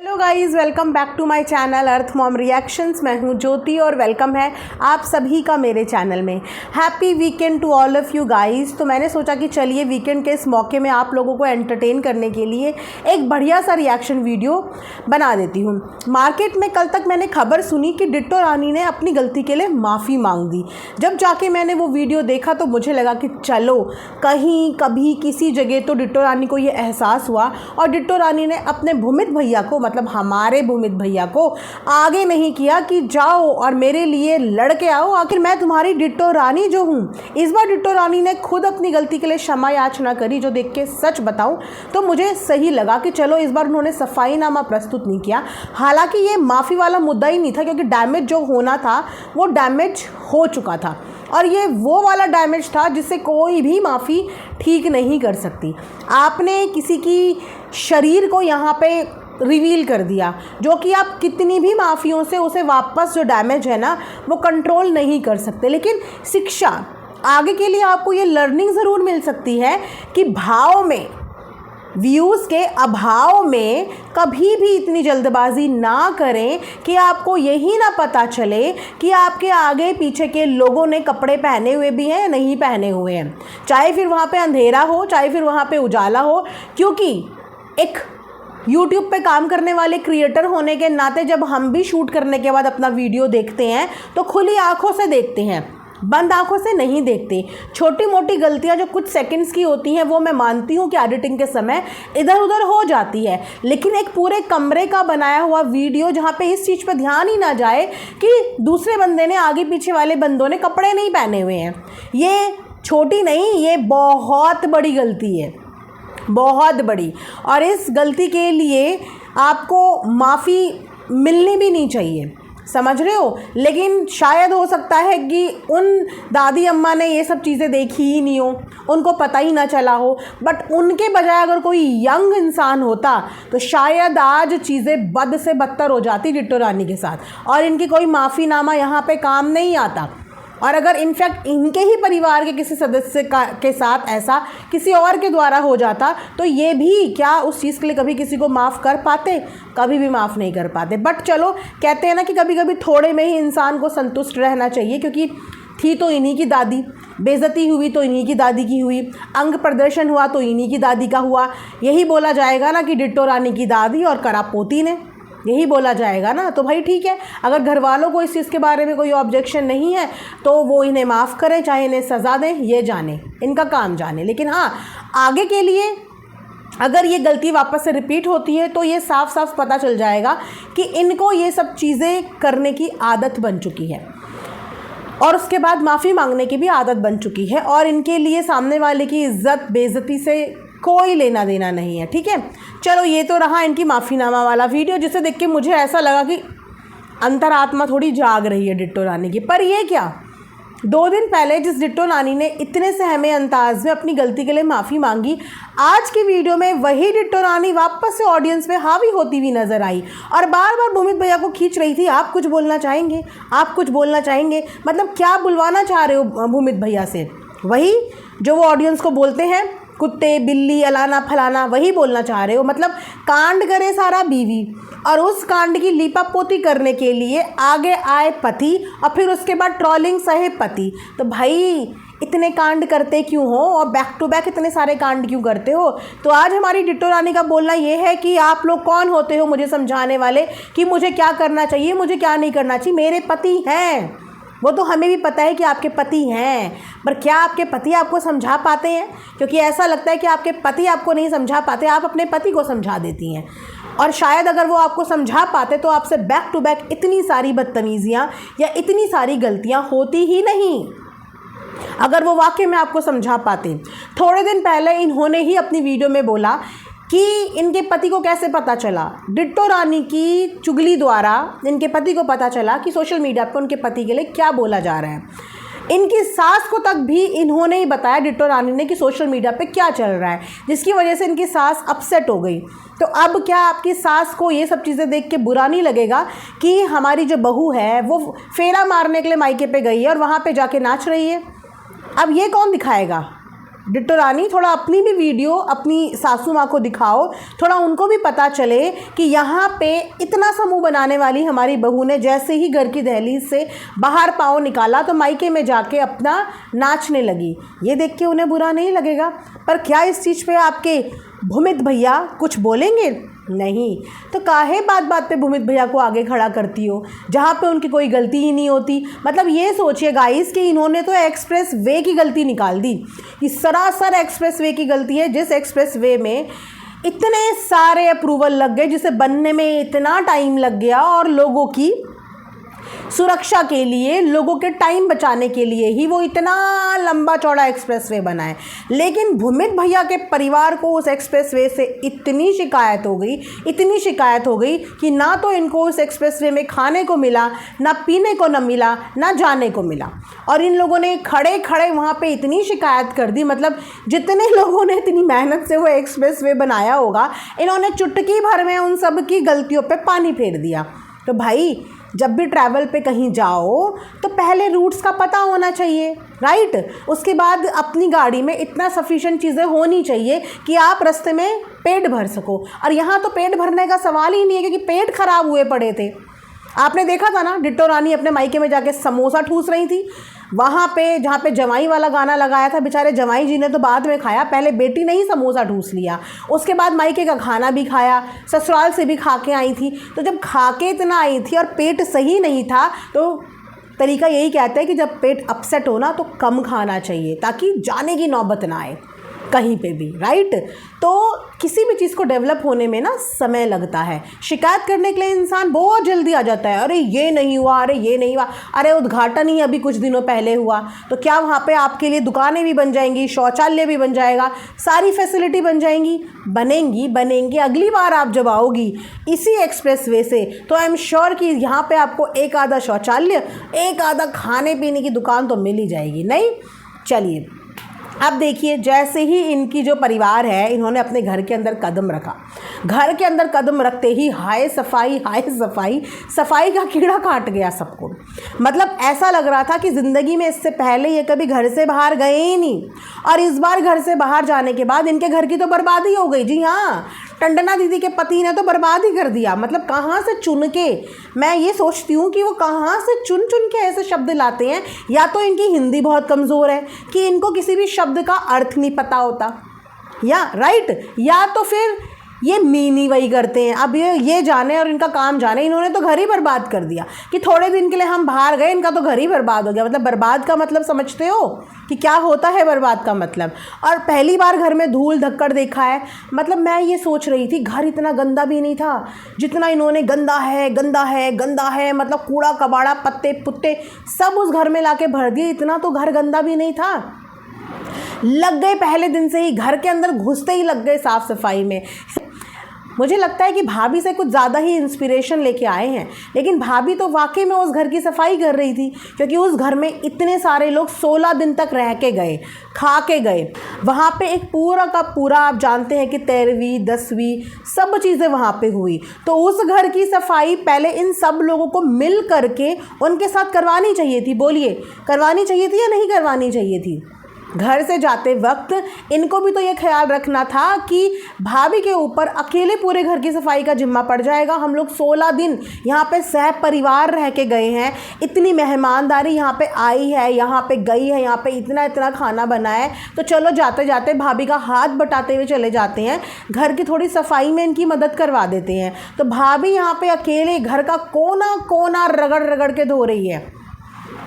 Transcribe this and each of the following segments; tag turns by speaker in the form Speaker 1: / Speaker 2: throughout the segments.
Speaker 1: Hello guys, welcome back to my channel Earth Mom Reactions. मैं हूं ज्योति और welcome है आप सभी का मेरे चैनल में। Happy weekend to all of you guys. तो मैंने सोचा कि चलिए वीकेंड के इस मौके में आप लोगों को एंटरटेन करने के लिए एक बढ़िया सा रिएक्शन वीडियो बना देती हूं। मार्केट में कल तक मैंने खबर सुनी कि डिट्टो रानी ने अपनी गलती के लिए माफ़ी मांग दी। जब जाके मैंने वो वीडियो देखा तो मुझे लगा कि चलो कहीं कभी किसी जगह तो डिट्टो रानी को ये एहसास हुआ और डिट्टो रानी ने अपने भूमित भैया को, मतलब हमारे भूमित भैया को, आगे नहीं किया कि जाओ और मेरे लिए लड़के आओ, आखिर मैं तुम्हारी डिट्टो रानी जो हूँ। इस बार डिट्टो रानी ने खुद अपनी गलती के लिए क्षमा याचना करी, जो देख के सच बताऊँ तो मुझे सही लगा कि चलो इस बार उन्होंने सफाईनामा प्रस्तुत नहीं किया। हालांकि ये माफ़ी वाला मुद्दा ही नहीं था, क्योंकि डैमेज जो होना था वो डैमेज हो चुका था और ये वो वाला डैमेज था जिससे कोई भी माफ़ी ठीक नहीं कर सकती। आपने किसी की शरीर को यहाँ पे रिवील कर दिया, जो कि आप कितनी भी माफ़ियों से उसे वापस जो डैमेज है ना वो कंट्रोल नहीं कर सकते। लेकिन शिक्षा आगे के लिए आपको ये लर्निंग ज़रूर मिल सकती है कि भाव में, व्यूज़ के अभाव में कभी भी इतनी जल्दबाजी ना करें कि आपको यही ना पता चले कि आपके आगे पीछे के लोगों ने कपड़े पहने हुए भी हैं या नहीं पहने हुए हैं, चाहे फिर वहाँ पे अंधेरा हो चाहे फिर वहाँ पे उजाला हो। क्योंकि एक YouTube पे काम करने वाले क्रिएटर होने के नाते जब हम भी शूट करने के बाद अपना वीडियो देखते हैं तो खुली आंखों से देखते हैं, बंद आंखों से नहीं देखते। छोटी मोटी गलतियां जो कुछ सेकंड्स की होती हैं वो मैं मानती हूँ कि एडिटिंग के समय इधर उधर हो जाती है, लेकिन एक पूरे कमरे का बनाया हुआ वीडियो जहाँ पे इस चीज़ पे ध्यान ही ना जाए कि दूसरे बंदे ने, आगे पीछे वाले बंदों ने कपड़े नहीं पहने हुए हैं, ये छोटी नहीं, ये बहुत बड़ी गलती है, बहुत बड़ी। और इस गलती के लिए आपको माफ़ी मिलनी भी नहीं चाहिए, समझ रहे हो। लेकिन शायद हो सकता है कि उन दादी अम्मा ने ये सब चीज़ें देखी ही नहीं हो, उनको पता ही ना चला हो, बट उनके बजाय अगर कोई यंग इंसान होता तो शायद आज चीज़ें बद से बदतर हो जाती डिट्टो रानी के साथ और इनकी कोई माफ़ीनामा यहाँ पे काम नहीं आता। और अगर इनफैक्ट इनके ही परिवार के किसी सदस्य के साथ ऐसा किसी और के द्वारा हो जाता तो ये भी क्या उस चीज़ के लिए कभी किसी को माफ़ कर पाते? कभी भी माफ़ नहीं कर पाते। बट चलो, कहते हैं ना कि कभी कभी थोड़े में ही इंसान को संतुष्ट रहना चाहिए, क्योंकि थी तो इन्हीं की दादी, बेइज्जती हुई तो इन्हीं की दादी की हुई, अंग प्रदर्शन हुआ तो इन्हीं की दादी का हुआ। यही बोला जाएगा ना कि डिट्टो रानी की दादी और करा पोती ने, यही बोला जाएगा ना। तो भाई ठीक है, अगर घर वालों को इस चीज़ के बारे में कोई ऑब्जेक्शन नहीं है तो वो इन्हें माफ़ करें, चाहे इन्हें सज़ा दें, ये जाने, इनका काम जाने। लेकिन हाँ, आगे के लिए अगर ये गलती वापस से रिपीट होती है तो ये साफ साफ पता चल जाएगा कि इनको ये सब चीज़ें करने की आदत बन चुकी है और उसके बाद माफ़ी मांगने की भी आदत बन चुकी है और इनके लिए सामने वाले की इज्जत बेइज्जती से कोई लेना देना नहीं है। ठीक है, चलो ये तो रहा इनकी माफ़ीनामा वाला वीडियो, जिसे देख के मुझे ऐसा लगा कि अंतरात्मा थोड़ी जाग रही है डिट्टो रानी की। पर ये क्या, 2 दिन पहले जिस डिट्टो रानी ने इतने सहमे अंदाज में अपनी गलती के लिए माफ़ी मांगी, आज की वीडियो में वही डिट्टो रानी वापस से ऑडियंस पे हावी होती हुई नजर आई और बार बार भूमित भैया को खींच रही थी, आप कुछ बोलना चाहेंगे, आप कुछ बोलना चाहेंगे। मतलब क्या बुलवाना चाह रहे हो भूमित भैया से? वही जो वो ऑडियंस को बोलते हैं, कुत्ते बिल्ली अलाना फलाना, वही बोलना चाह रहे हो। मतलब कांड करे सारा बीवी और उस कांड की लीपापोती करने के लिए आगे आए पति और फिर उसके बाद ट्रोलिंग सहे पति। तो भाई इतने कांड करते क्यों हो और बैक टू बैक इतने सारे कांड क्यों करते हो? तो आज हमारी डिट्टो रानी का बोलना ये है कि आप लोग कौन होते हो मुझे समझाने वाले कि मुझे क्या करना चाहिए, मुझे क्या नहीं करना चाहिए। मेरे पति हैं, वो तो हमें भी पता है कि आपके पति हैं, पर क्या आपके पति आपको समझा पाते हैं? क्योंकि ऐसा लगता है कि आपके पति आपको नहीं समझा पाते, आप अपने पति को समझा देती हैं। और शायद अगर वो आपको समझा पाते तो आपसे बैक टू बैक इतनी सारी बदतमीज़ियाँ या इतनी सारी गलतियाँ होती ही नहीं, अगर वो वाकई में आपको समझा पाते। थोड़े दिन पहले इन्होंने ही अपनी वीडियो में बोला कि इनके पति को कैसे पता चला, डिट्टो रानी की चुगली द्वारा इनके पति को पता चला कि सोशल मीडिया पर उनके पति के लिए क्या बोला जा रहा है। इनकी सास को तक भी इन्होंने ही बताया डिट्टो रानी ने कि सोशल मीडिया पे क्या चल रहा है, जिसकी वजह से इनकी सास अपसेट हो गई। तो अब क्या आपकी सास को ये सब चीज़ें देख के बुरा नहीं लगेगा कि हमारी जो बहू है वो फेरा मारने के लिए मायके पे गई है और वहाँ पे जाके नाच रही है? अब ये कौन दिखाएगा? डिट्टो रानी थोड़ा अपनी भी वीडियो अपनी सासू माँ को दिखाओ, थोड़ा उनको भी पता चले कि यहाँ पे इतना समूह बनाने वाली हमारी बहू ने जैसे ही घर की दहलीज से बाहर पाँव निकाला तो मायके में जाके अपना नाचने लगी। ये देख के उन्हें बुरा नहीं लगेगा, पर क्या इस चीज़ पे आपके भूमित भैया कुछ बोलेंगे? नहीं। तो काहे बात बात पे भूमित भैया को आगे खड़ा करती हो जहाँ पे उनकी कोई गलती ही नहीं होती। मतलब ये सोचिए गाइस कि इन्होंने तो एक्सप्रेस वे की गलती निकाल दी, कि सरासर एक्सप्रेस वे की गलती है, जिस एक्सप्रेस वे में इतने सारे अप्रूवल लग गए, जिसे बनने में इतना टाइम लग गया, और लोगों की सुरक्षा के लिए, लोगों के टाइम बचाने के लिए ही वो इतना लंबा चौड़ा एक्सप्रेसवे बना है। लेकिन भूमित भैया के परिवार को उस एक्सप्रेसवे से इतनी शिकायत हो गई कि ना तो इनको उस एक्सप्रेसवे में खाने को मिला, ना पीने को न मिला, ना जाने को मिला। और इन लोगों ने खड़े खड़े वहाँ पे इतनी शिकायत कर दी, मतलब जितने लोगों ने इतनी मेहनत से वो एक्सप्रेसवे बनाया होगा, इन्होंने चुटकी भर में उन सब की गलतियों पे पानी फेर दिया। तो भाई जब भी ट्रैवल पे कहीं जाओ तो पहले रूट्स का पता होना चाहिए, राइट। उसके बाद अपनी गाड़ी में इतना सफिशिएंट चीज़ें होनी चाहिए कि आप रास्ते में पेट भर सको। और यहाँ तो पेट भरने का सवाल ही नहीं है, क्योंकि पेट खराब हुए पड़े थे। आपने देखा था ना, डिट्टो रानी अपने मायके में जाके समोसा ठूस रही थी वहाँ पे, जहाँ पे जवाई वाला गाना लगाया था। बेचारे जवाई जी ने तो बाद में खाया, पहले बेटी ने ही समोसा ठूस लिया, उसके बाद मायके का खाना भी खाया, ससुराल से भी खा के आई थी। तो जब खा के इतना आई थी और पेट सही नहीं था, तो तरीका यही कहता है कि जब पेट अपसेट हो ना तो कम खाना चाहिए, ताकि जाने की नौबत ना आए कहीं पे भी, राइट। तो किसी भी चीज़ को डेवलप होने में ना समय लगता है। शिकायत करने के लिए इंसान बहुत जल्दी आ जाता है, अरे ये नहीं हुआ, अरे ये नहीं हुआ, अरे उद्घाटन ही अभी कुछ दिनों पहले हुआ, तो क्या वहाँ पे आपके लिए दुकानें भी बन जाएंगी, शौचालय भी बन जाएगा, सारी फैसिलिटी बन जाएंगी? बनेंगी। अगली बार आप जब आओगी इसी एक्सप्रेसवे से तो आई एम श्योर कि यहाँ पर आपको एक आधा शौचालय, एक आधा खाने पीने की दुकान तो मिल ही जाएगी। नहीं, चलिए अब देखिए, जैसे ही इनकी जो परिवार है, इन्होंने अपने घर के अंदर कदम रखा, घर के अंदर कदम रखते ही हाय सफाई का कीड़ा काट गया सबको। मतलब ऐसा लग रहा था कि ज़िंदगी में इससे पहले ये कभी घर से बाहर गए ही नहीं, और इस बार घर से बाहर जाने के बाद इनके घर की तो बर्बादी हो गई। जी हाँ, टंडना दीदी के पति ने तो बर्बाद ही कर दिया। मतलब कहाँ से चुन के, मैं ये सोचती हूँ कि वो कहाँ से चुन के ऐसे शब्द लाते हैं। या तो इनकी हिंदी बहुत कमज़ोर है कि इनको किसी भी शब्द का अर्थ नहीं पता होता, या राइट, या तो फिर ये मीनी वही करते हैं। अब ये जाने और इनका काम जाने, इन्होंने तो घर ही बर्बाद कर दिया कि थोड़े दिन के लिए हम बाहर गए, इनका तो घर ही बर्बाद हो गया। मतलब बर्बाद का मतलब समझते हो कि क्या होता है बर्बाद का मतलब? और पहली बार घर में धूल धक्कड़ देखा है। मतलब मैं ये सोच रही थी, घर इतना गंदा भी नहीं था जितना इन्होंने गंदा है, मतलब कूड़ा कबाड़ा पत्ते पुत्ते सब उस घर में लाके भर दिए। इतना तो घर गंदा भी नहीं था। लग गए पहले दिन से ही, घर के अंदर घुसते ही लग गए साफ़ सफाई में। मुझे लगता है कि भाभी से कुछ ज़्यादा ही इंस्पिरेशन लेके आए हैं। लेकिन भाभी तो वाकई में उस घर की सफाई कर रही थी, क्योंकि उस घर में इतने सारे लोग 16 दिन तक रह के गए, खा के गए। वहाँ पे एक पूरा का पूरा, आप जानते हैं कि 13वीं 10वीं सब चीज़ें वहाँ पे हुई। तो उस घर की सफाई पहले इन सब लोगों को मिल करके उनके साथ करवानी चाहिए थी। बोलिए, करवानी चाहिए थी या नहीं करवानी चाहिए थी? घर से जाते वक्त इनको भी तो ये ख्याल रखना था कि भाभी के ऊपर अकेले पूरे घर की सफाई का जिम्मा पड़ जाएगा। हम लोग 16 दिन यहाँ पे सह परिवार रह के गए हैं, इतनी मेहमानदारी यहाँ पे आई है, यहाँ पे गई है, यहाँ पे इतना खाना बना है, तो चलो जाते जाते भाभी का हाथ बटाते हुए चले जाते हैं, घर की थोड़ी सफाई में इनकी मदद करवा देते हैं। तो भाभी यहाँ पे अकेले घर का कोना कोना रगड़ के धो रही है,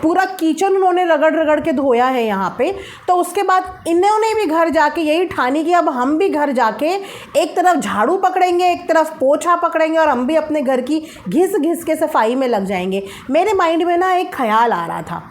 Speaker 1: पूरा किचन उन्होंने रगड़ के धोया है यहाँ पे। तो उसके बाद इन्होंने भी घर जाके यही ठानी कि अब हम भी घर जाके एक तरफ झाड़ू पकड़ेंगे, एक तरफ पोछा पकड़ेंगे, और हम भी अपने घर की घिस के सफाई में लग जाएंगे। मेरे माइंड में ना एक ख्याल आ रहा था,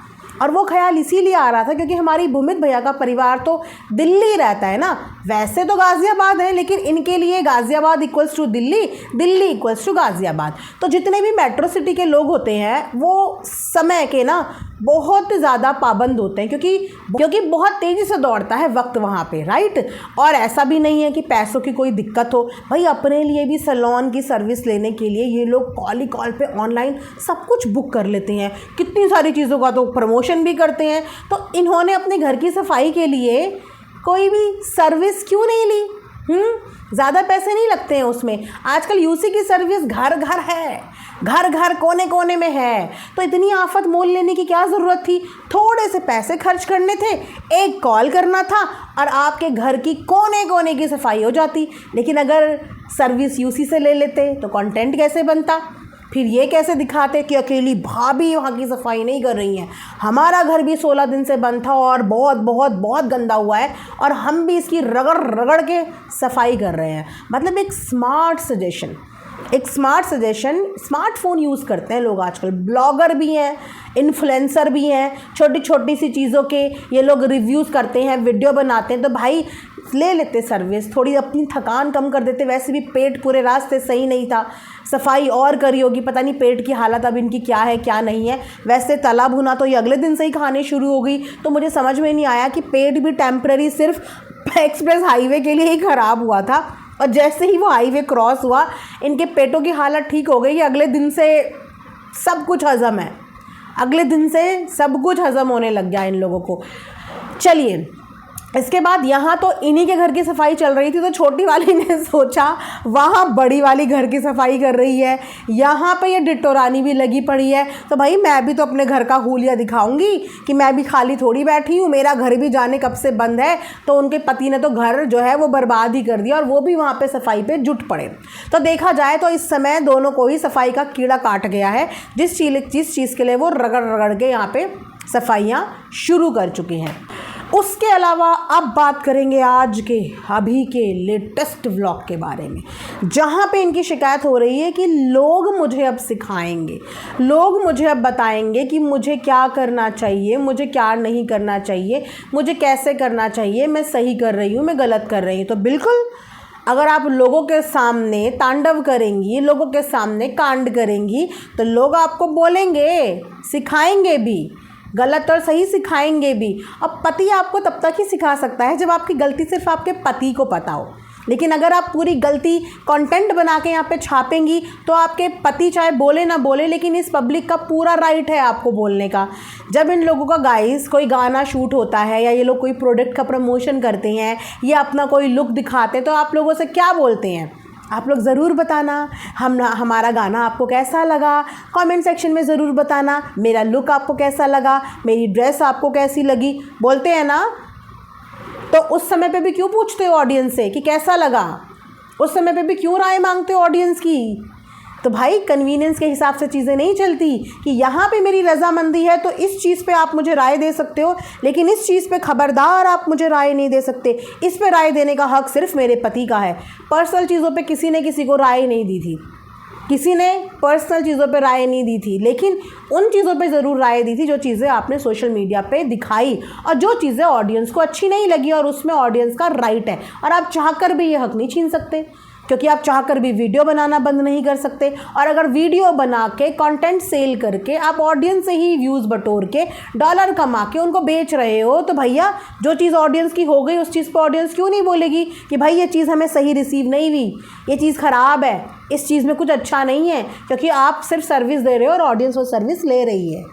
Speaker 1: और वो ख्याल इसीलिए आ रहा था क्योंकि हमारी भूमित भैया का परिवार तो दिल्ली रहता है ना। वैसे तो गाज़ियाबाद है, लेकिन इनके लिए Ghaziabad equals to Delhi, Delhi equals to Ghaziabad. तो जितने भी मेट्रो सिटी के लोग होते हैं वो समय के ना बहुत ज़्यादा पाबंद होते हैं, क्योंकि बहुत तेज़ी से दौड़ता है वक्त वहाँ पे, राइट। और ऐसा भी नहीं है कि पैसों की कोई दिक्कत हो भाई, अपने लिए भी सैलून की सर्विस लेने के लिए ये लोग कॉल पे ऑनलाइन सब कुछ बुक कर लेते हैं, कितनी सारी चीज़ों का तो प्रमोशन भी करते हैं। तो इन्होंने अपने घर की सफाई के लिए कोई भी सर्विस क्यों नहीं ली? ज़्यादा पैसे नहीं लगते हैं उसमें। आजकल यूसी की सर्विस घर घर है, घर घर कोने कोने में है, तो इतनी आफत मोल लेने की क्या ज़रूरत थी? थोड़े से पैसे खर्च करने थे, एक कॉल करना था और आपके घर की कोने कोने की सफाई हो जाती। लेकिन अगर सर्विस यूसी से ले लेते तो कंटेंट कैसे बनता? फिर ये कैसे दिखाते कि अकेली भाभी वहाँ की सफाई नहीं कर रही हैं, हमारा घर भी 16 दिन से बंद था और बहुत बहुत बहुत गंदा हुआ है और हम भी इसकी रगड़ रगड़ के सफाई कर रहे हैं। मतलब एक स्मार्ट सजेशन, स्मार्टफोन यूज़ करते हैं लोग आजकल। ब्लॉगर भी हैं, इन्फ्लुएंसर भी हैं, छोटी छोटी सी चीज़ों के ये लोग रिव्यूज़ करते हैं, वीडियो बनाते हैं। तो भाई ले लेते सर्विस, थोड़ी अपनी थकान कम कर देते। वैसे भी पेट पूरे रास्ते सही नहीं था, सफाई और करी होगी, पता नहीं पेट की हालत अब इनकी क्या है क्या नहीं है। वैसे तला भुना तो ये अगले दिन से ही खाने शुरू हो गई, तो मुझे समझ में नहीं आया कि पेट भी टेम्पररी सिर्फ एक्सप्रेस हाईवे के लिए ही ख़राब हुआ था और जैसे ही वो हाईवे क्रॉस हुआ इनके पेटों की हालत ठीक हो गई कि अगले दिन से सब कुछ हज़म है, अगले दिन से सब कुछ हज़म होने लग गया इन लोगों को। चलिए, इसके बाद यहाँ तो इन्हीं के घर की सफाई चल रही थी, तो छोटी वाली ने सोचा वहाँ बड़ी वाली घर की सफाई कर रही है, यहाँ पे ये डिट्टो रानी भी लगी पड़ी है। तो भाई मैं भी तो अपने घर का हुलिया दिखाऊंगी कि मैं भी खाली थोड़ी बैठी हूँ, मेरा घर भी जाने कब से बंद है। तो उनके पति ने तो घर जो है वो बर्बाद ही कर दिया और वो भी वहाँ पर सफाई पर जुट पड़े। तो देखा जाए तो इस समय दोनों को ही सफाई का कीड़ा काट गया है, जिस चीज़ के लिए वो रगड़ रगड़ के यहाँ पर सफाइयाँ शुरू कर चुकी हैं। उसके अलावा अब बात करेंगे आज के अभी के लेटेस्ट व्लॉग के बारे में, जहाँ पे इनकी शिकायत हो रही है कि लोग मुझे अब सिखाएंगे, लोग मुझे अब बताएंगे कि मुझे क्या करना चाहिए, मुझे क्या नहीं करना चाहिए, मुझे कैसे करना चाहिए, मैं सही कर रही हूँ, मैं गलत कर रही हूँ। तो बिल्कुल, अगर आप लोगों के सामने तांडव करेंगी, लोगों के सामने कांड करेंगी, तो लोग आपको बोलेंगे, सिखाएंगे भी, गलत और सही सिखाएंगे भी। अब पति आपको तब तक ही सिखा सकता है जब आपकी गलती सिर्फ आपके पति को पता हो। लेकिन अगर आप पूरी गलती कंटेंट बना के यहाँ पे छापेंगी तो आपके पति चाहे बोले ना बोले, लेकिन इस पब्लिक का पूरा राइट है आपको बोलने का। जब इन लोगों का गाइस कोई गाना शूट होता है या ये लोग कोई प्रोडक्ट का प्रमोशन करते हैं या अपना कोई लुक दिखाते हैं, तो आप लोगों से क्या बोलते हैं? आप लोग ज़रूर बताना हमारा गाना आपको कैसा लगा, कमेंट सेक्शन में ज़रूर बताना, मेरा लुक आपको कैसा लगा, मेरी ड्रेस आपको कैसी लगी, बोलते हैं ना। तो उस समय पे भी क्यों पूछते हो ऑडियंस से कि कैसा लगा? उस समय पे भी क्यों राय मांगते हो ऑडियंस की? तो भाई कन्वीनियंस के हिसाब से चीज़ें नहीं चलती कि यहाँ पे मेरी रजामंदी है तो इस चीज़ पे आप मुझे राय दे सकते हो, लेकिन इस चीज़ पे खबरदार आप मुझे राय नहीं दे सकते। इस पे राय देने का हक सिर्फ मेरे पति का है। पर्सनल चीज़ों पे किसी ने किसी को राय नहीं दी थी, किसी ने पर्सनल चीज़ों पे राय नहीं दी थी, लेकिन उन चीज़ों पे ज़रूर राय दी थी जो चीज़ें आपने सोशल मीडिया पे दिखाई और जो चीज़ें ऑडियंस को अच्छी नहीं लगी, और उसमें ऑडियंस का राइट है और आप चाहकर भी ये हक नहीं छीन सकते, क्योंकि आप चाहकर भी वीडियो बनाना बंद नहीं कर सकते। और अगर वीडियो बना के कंटेंट सेल करके आप ऑडियंस से ही व्यूज़ बटोर के डॉलर कमा के उनको बेच रहे हो, तो भैया जो चीज़ ऑडियंस की हो गई उस चीज़ पर ऑडियंस क्यों नहीं बोलेगी कि भाई ये चीज़ हमें सही रिसीव नहीं हुई, ये चीज़ ख़राब है, इस चीज़ में कुछ अच्छा नहीं है। क्योंकि आप सिर्फ सर्विस दे रहे हो और ऑडियंस वो सर्विस ले रही है,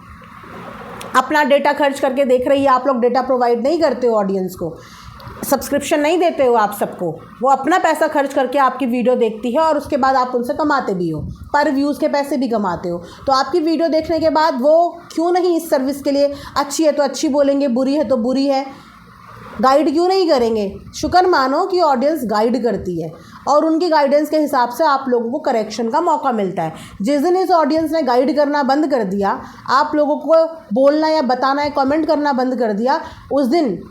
Speaker 1: अपना डेटा खर्च करके देख रही है। आप लोग डेटा प्रोवाइड नहीं करते हो ऑडियंस को, सब्सक्रिप्शन नहीं देते हो आप सबको, वो अपना पैसा खर्च करके आपकी वीडियो देखती है और उसके बाद आप उनसे कमाते भी हो, पर व्यूज़ के पैसे भी कमाते हो। तो आपकी वीडियो देखने के बाद वो क्यों नहीं इस सर्विस के लिए अच्छी है तो अच्छी बोलेंगे, बुरी है तो बुरी है, गाइड क्यों नहीं करेंगे? शुक्र मानो कि ऑडियंस गाइड करती है और उनकी गाइडेंस के हिसाब से आप लोगों को करेक्शन का मौका मिलता है। जिस दिन इस ऑडियंस ने गाइड करना बंद कर दिया, आप लोगों को बोलना या बताना या कमेंट करना बंद कर दिया, उस दिन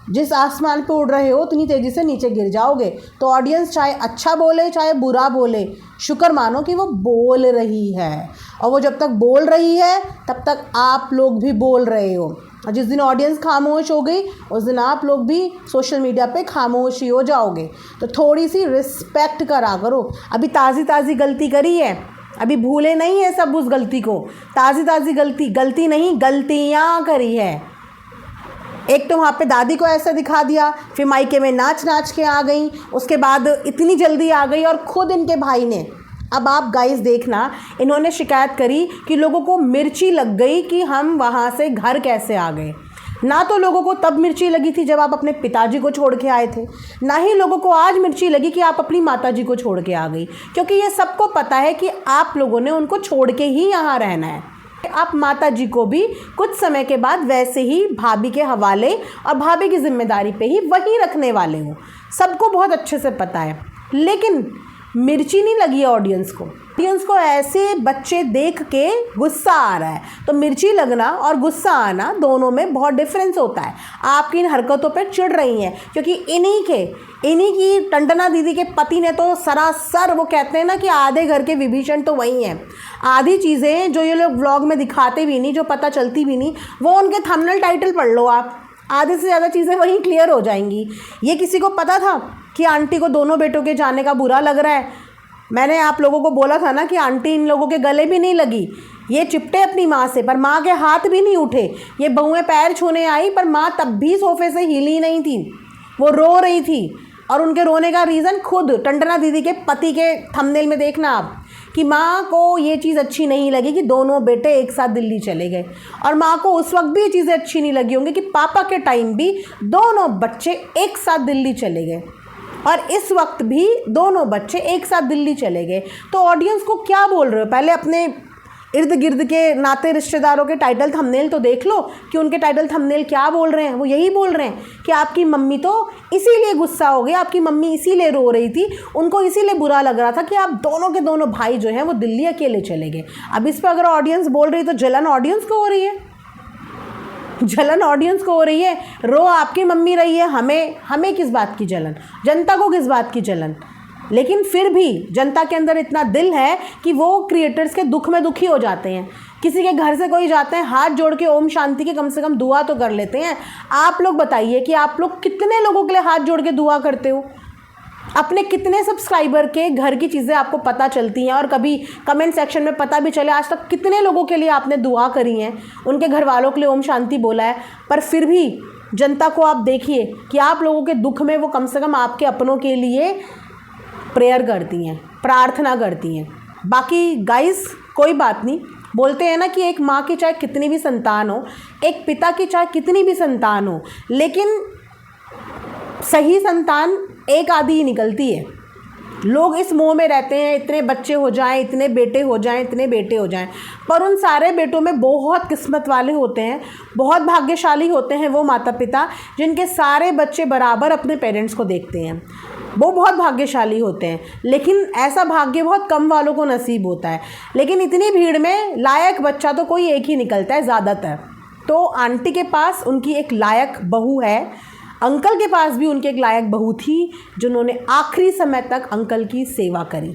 Speaker 1: जिस आसमान पे उड़ रहे हो उतनी तेज़ी से नीचे गिर जाओगे। तो ऑडियंस चाहे अच्छा बोले चाहे बुरा बोले, शुक्र मानो कि वो बोल रही है, और वो जब तक बोल रही है तब तक आप लोग भी बोल रहे हो। और जिस दिन ऑडियंस खामोश हो गई उस दिन आप लोग भी सोशल मीडिया पे खामोश ही हो जाओगे। तो थोड़ी सी रिस्पेक्ट करा करो। अभी ताज़ी गलती करी है, अभी भूले नहीं है सब उस गलती को। ताज़ी गलती नहीं, गलतियाँ करी है। एक तो वहाँ पे दादी को ऐसा दिखा दिया, फिर मायके में नाच के आ गई, उसके बाद इतनी जल्दी आ गई और ख़ुद इनके भाई ने, अब आप गाइस देखना, इन्होंने शिकायत करी कि लोगों को मिर्ची लग गई कि हम वहाँ से घर कैसे आ गए। ना तो लोगों को तब मिर्ची लगी थी जब आप अपने पिताजी को छोड़ के आए थे, ना ही लोगों को आज मिर्ची लगी कि आप अपनी माताजी को छोड़ के आ गई, क्योंकि ये सबको पता है कि आप लोगों ने उनको छोड़ के ही यहाँ रहना है। आप माताजी को भी कुछ समय के बाद वैसे ही भाभी के हवाले और भाभी की जिम्मेदारी पे ही वही रखने वाले हो, सबको बहुत अच्छे से पता है। लेकिन मिर्ची नहीं लगी है ऑडियंस को ऐसे बच्चे देख के गुस्सा आ रहा है। तो मिर्ची लगना और गुस्सा आना दोनों में बहुत डिफरेंस होता है। आपकी इन हरकतों पे चिढ़ रही हैं क्योंकि इन्हीं की टंडना दीदी के पति ने तो सरासर, वो कहते हैं ना कि आधे घर के विभीषण तो वही हैं। आधी चीज़ें जो ये लोग व्लॉग में दिखाते भी नहीं, जो पता चलती भी नहीं, वो उनके थंबनेल टाइटल पढ़ लो आप, आधे से ज़्यादा चीज़ें वहीं क्लियर हो जाएंगी। ये किसी को पता था कि आंटी को दोनों बेटों के जाने का बुरा लग रहा है? मैंने आप लोगों को बोला था ना कि आंटी इन लोगों के गले भी नहीं लगी, ये चिपटे अपनी माँ से, पर माँ के हाथ भी नहीं उठे। ये बहुएं पैर छूने आई पर माँ तब भी सोफे से हिली नहीं थी, वो रो रही थी। और उनके रोने का रीज़न खुद टंडना दीदी के पति के थंबनेल में देखना आप, कि माँ को ये चीज़ अच्छी नहीं लगी कि दोनों बेटे एक साथ दिल्ली चले गए, और माँ को उस वक्त भी ये चीज़ें अच्छी नहीं लगी होंगी कि पापा के टाइम भी दोनों बच्चे एक साथ दिल्ली चले गए, और इस वक्त भी दोनों बच्चे एक साथ दिल्ली चले गए। तो ऑडियंस को क्या बोल रहे हो? पहले अपने इर्द गिर्द के नाते रिश्तेदारों के टाइटल थंबनेल तो देख लो कि उनके टाइटल थंबनेल क्या बोल रहे हैं। वो यही बोल रहे हैं कि आपकी मम्मी तो इसीलिए गुस्सा हो गई, आपकी मम्मी इसीलिए रो रही थी, उनको इसीलिए बुरा लग रहा था कि आप दोनों के दोनों भाई जो हैं वो दिल्ली अकेले चले गए। अब इस पर अगर ऑडियंस बोल रही है तो जलन ऑडियंस को हो रही है, जलन ऑडियंस को हो रही है। रो आपकी मम्मी रही है, हमें किस बात की जलन, जनता को किस बात की जलन? लेकिन फिर भी जनता के अंदर इतना दिल है कि वो क्रिएटर्स के दुख में दुखी हो जाते हैं। किसी के घर से कोई जाते हैं, हाथ जोड़ के ओम शांति की कम से कम दुआ तो कर लेते हैं। आप लोग बताइए कि आप लोग कितने लोगों के लिए हाथ जोड़ के दुआ करते हो? अपने कितने सब्सक्राइबर के घर की चीज़ें आपको पता चलती हैं, और कभी कमेंट सेक्शन में पता भी चले आज तक कितने लोगों के लिए आपने दुआ करी हैं, उनके घर वालों के लिए ओम शांति बोला है। पर फिर भी जनता को आप देखिए कि आप लोगों के दुख में वो कम से कम आपके अपनों के लिए प्रेयर करती हैं, प्रार्थना करती हैं। बाकी गाइस कोई बात नहीं, बोलते हैं ना कि एक माँ की चाहे कितनी भी संतान हो, एक पिता की चाहे कितनी भी संतान हो, लेकिन सही संतान एक आधी ही निकलती है। लोग इस मोह में रहते हैं इतने बच्चे हो जाएं, इतने बेटे हो जाएं, इतने बेटे हो जाएं, पर उन सारे बेटों में बहुत किस्मत वाले होते हैं, बहुत भाग्यशाली होते हैं वो माता पिता जिनके सारे बच्चे बराबर अपने पेरेंट्स को देखते हैं। वो बहुत भाग्यशाली होते हैं, लेकिन ऐसा भाग्य बहुत कम वालों को नसीब होता है। लेकिन इतनी भीड़ में लायक बच्चा तो कोई एक ही निकलता है ज़्यादातर। तो आंटी के पास उनकी एक लायक बहू है, अंकल के पास भी उनके एक लायक बहू थी जिन्होंने आखिरी समय तक अंकल की सेवा करी,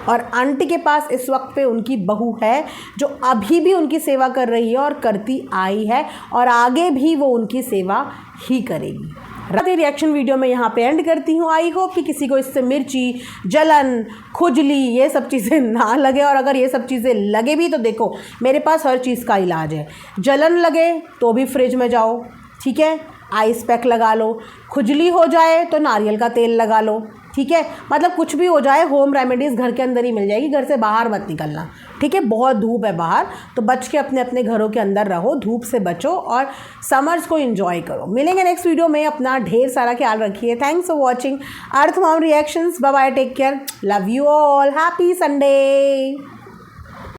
Speaker 1: और आंटी के पास इस वक्त पे उनकी बहू है जो अभी भी उनकी सेवा कर रही है और करती आई है, और आगे भी वो उनकी सेवा ही करेगी। राधे रिएक्शन वीडियो में यहाँ पे एंड करती हूँ। आई होप कि किसी को इससे मिर्ची, जलन, खुजली ये सब चीज़ें ना लगे, और अगर ये सब चीज़ें लगे भी तो देखो मेरे पास हर चीज़ का इलाज है। जलन लगे तो भी फ्रिज में जाओ, ठीक है, आइस पैक लगा लो, खुजली हो जाए तो नारियल का तेल लगा लो, ठीक है, मतलब कुछ भी हो जाए होम रेमेडीज़ घर के अंदर ही मिल जाएगी, घर से बाहर मत निकलना, ठीक है। बहुत धूप है बाहर तो बच के अपने अपने घरों के अंदर रहो, धूप से बचो और समर्स को एंजॉय करो। मिलेंगे नेक्स्ट वीडियो में, अपना ढेर सारा ख्याल रखिए। Thanks for watching Earth Mom Reactions. Bye bye, take care, love you all, happy Sunday.